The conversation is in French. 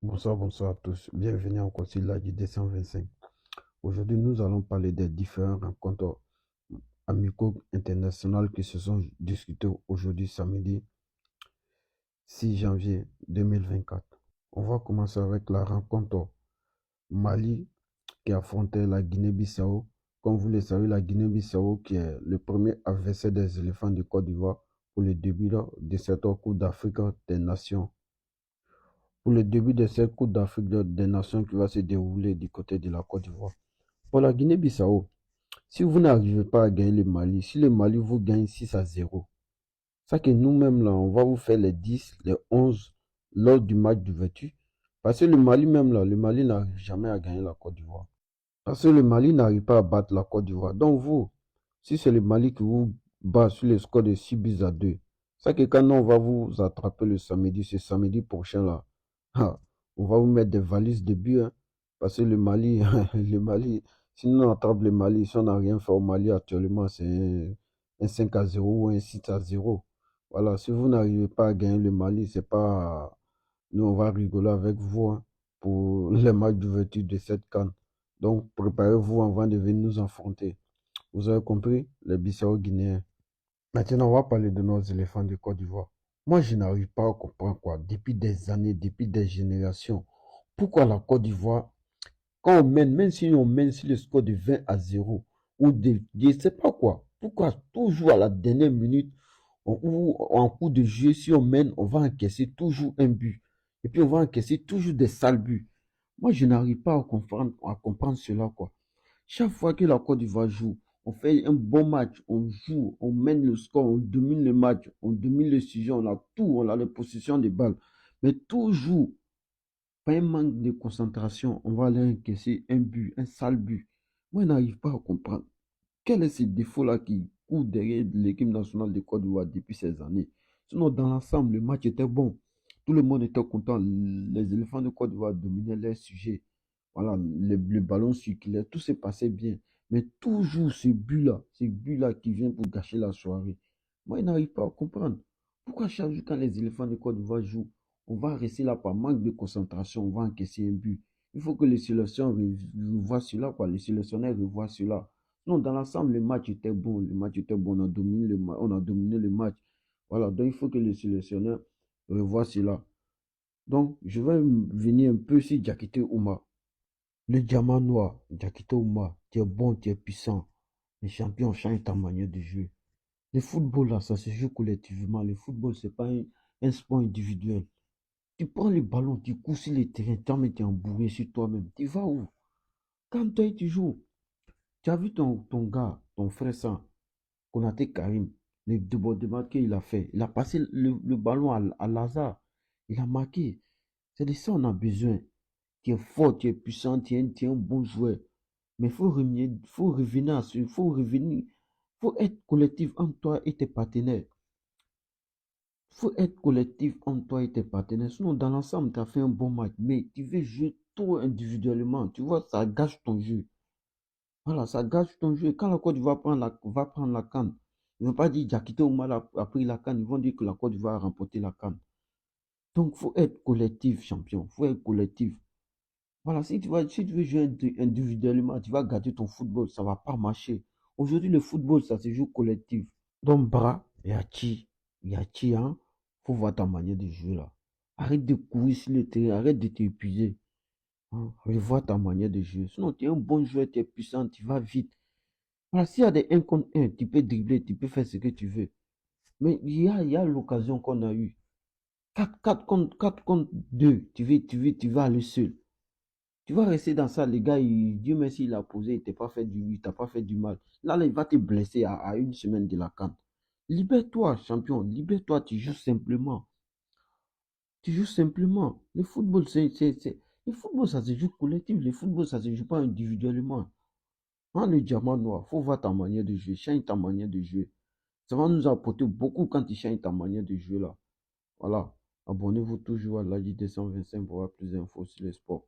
Bonsoir, bonsoir à tous. Bienvenue encore sur l'AG 225. Aujourd'hui, nous allons parler des différents rencontres amicaux internationales qui se sont discutées aujourd'hui, samedi 6 janvier 2024. On va commencer avec la rencontre Mali qui affrontait la Guinée-Bissau. Comme vous le savez, la Guinée-Bissau qui est le premier adversaire des éléphants de Côte d'Ivoire pour le début de cette Coupe d'Afrique des Nations. Pour le début de cette Coupe d'Afrique des Nations qui va se dérouler du côté de la Côte d'Ivoire. Pour la Guinée-Bissau, si vous n'arrivez pas à gagner le Mali, si le Mali vous gagne 6-0, ça que nous-mêmes là, on va vous faire les 10, les 11 lors du match d'ouverture. Parce que le Mali même là, le Mali n'arrive jamais à gagner la Côte d'Ivoire. Parce que le Mali n'arrive pas à battre la Côte d'Ivoire. Donc vous, si c'est le Mali qui vous bat sur le score de 6 buts à 2, ça que quand on va vous attraper le samedi, ce samedi prochain là, on va vous mettre des valises de buts, hein, parce que le Mali, le Mali, si nous on attrape le Mali, si on n'a rien fait au Mali actuellement, c'est un 5-0 ou un 6-0. Voilà, si vous n'arrivez pas à gagner le Mali, c'est pas, nous on va rigoler avec vous, hein, pour les matchs d'ouverture de cette CAN. Donc, préparez-vous avant de venir nous affronter. Vous avez compris, les Bissau-Guinéens. Maintenant, on va parler de nos éléphants de Côte d'Ivoire. Moi, je n'arrive pas à comprendre quoi, depuis des années, depuis des générations, pourquoi la Côte d'Ivoire, quand on mène, même si on mène sur le score de 20-0, ou de, je ne sais pas quoi, pourquoi toujours à la dernière minute, ou en cours de jeu, si on mène, on va encaisser toujours un but. Et puis on va encaisser toujours des sales buts. Moi, je n'arrive pas à comprendre cela, quoi. Chaque fois que la Côte d'Ivoire joue, on fait un bon match, on joue, on mène le score, on domine le match, on domine le sujet, on a tout, on a les possessions de balles. Mais toujours, par un manque de concentration, on va aller encaisser un but, un sale but. Moi, je n'arrive pas à comprendre. Quel est ce défaut-là qui court derrière l'équipe nationale de Côte d'Ivoire depuis ces années? Sinon, dans l'ensemble, le match était bon. Tout le monde était content. Les éléphants de Côte d'Ivoire dominaient leur sujet. Voilà, le ballon circulait, tout s'est passé bien. Mais toujours ce but-là qui vient pour gâcher la soirée. Moi, je n'arrive pas à comprendre. Pourquoi chaque jour, quand les éléphants de Côte d'Ivoire jouent, on va rester là par manque de concentration, on va encaisser un but. Il faut que les sélections revoient cela, quoi. Les sélectionneurs revoient cela. Non, dans l'ensemble, le match était bon. Le match était bon. On a dominé le match. Voilà. Donc, il faut que les sélectionneurs revoient cela. Donc, je vais venir un peu sur Diakité Ouma. Le diamant noir, Diakité Ouma. Tu es bon, tu es puissant. Les champions changent ta manière de jouer. Le football, là, ça se joue collectivement. Le football, c'est pas un sport individuel. Tu prends le ballon, tu cours sur le terrain, tu es embourré sur toi-même. Tu vas où? Quand toi, tu joues, tu as vu ton gars, ton frère ça, Konaté Karim, le débordement qu'il a fait. Il a passé le ballon à Lazare. Il a marqué. C'est de ça qu'on a besoin. Tu es fort, tu es puissant, tu es un bon joueur. Mais faut revenir à ce, faut revenir, faut être collectif entre toi et tes partenaires. Faut être collectif entre toi et tes partenaires. Sinon, dans l'ensemble, tu as fait un bon match. Mais tu veux jouer trop individuellement. Tu vois, ça gâche ton jeu. Voilà, ça gâche ton jeu. Quand la Côte d'Ivoire va prendre la CAN, ils ne vont pas dire Diakité Oumar a pris la CAN, ils vont dire que la Côte d'Ivoire a remporté la CAN. Donc, faut être collectif, champion. Faut être collectif. Voilà, si tu veux jouer individuellement, tu vas gâter ton football, ça va pas marcher. Aujourd'hui, le football, ça se joue collectif. Donc, bras, Yachi, hein, faut voir ta manière de jouer là. Arrête de courir sur le terrain, arrête de t'épuiser. Hein. Revois ta manière de jouer. Sinon, tu es un bon joueur, tu es puissant, tu vas vite. Voilà, s'il y a des 1 contre 1, tu peux dribbler, tu peux faire ce que tu veux. Mais il y a l'occasion qu'on a eue. 4 contre 2, tu vas aller seul. Tu vas rester dans ça, les gars, Dieu merci, il a posé, il t'a pas fait du mal. Là, il va te blesser à une semaine de la CAN. Libère-toi, champion, libère-toi, tu joues simplement. Tu joues simplement. Le football, le football, ça se joue collectif. Le football, ça se joue pas individuellement. Hein, le diamant noir, faut voir ta manière de jouer, change ta manière de jouer. Ça va nous apporter beaucoup quand tu changes ta manière de jouer là. Voilà. Abonnez-vous toujours à l'AJ 225 pour avoir plus d'infos sur les sports.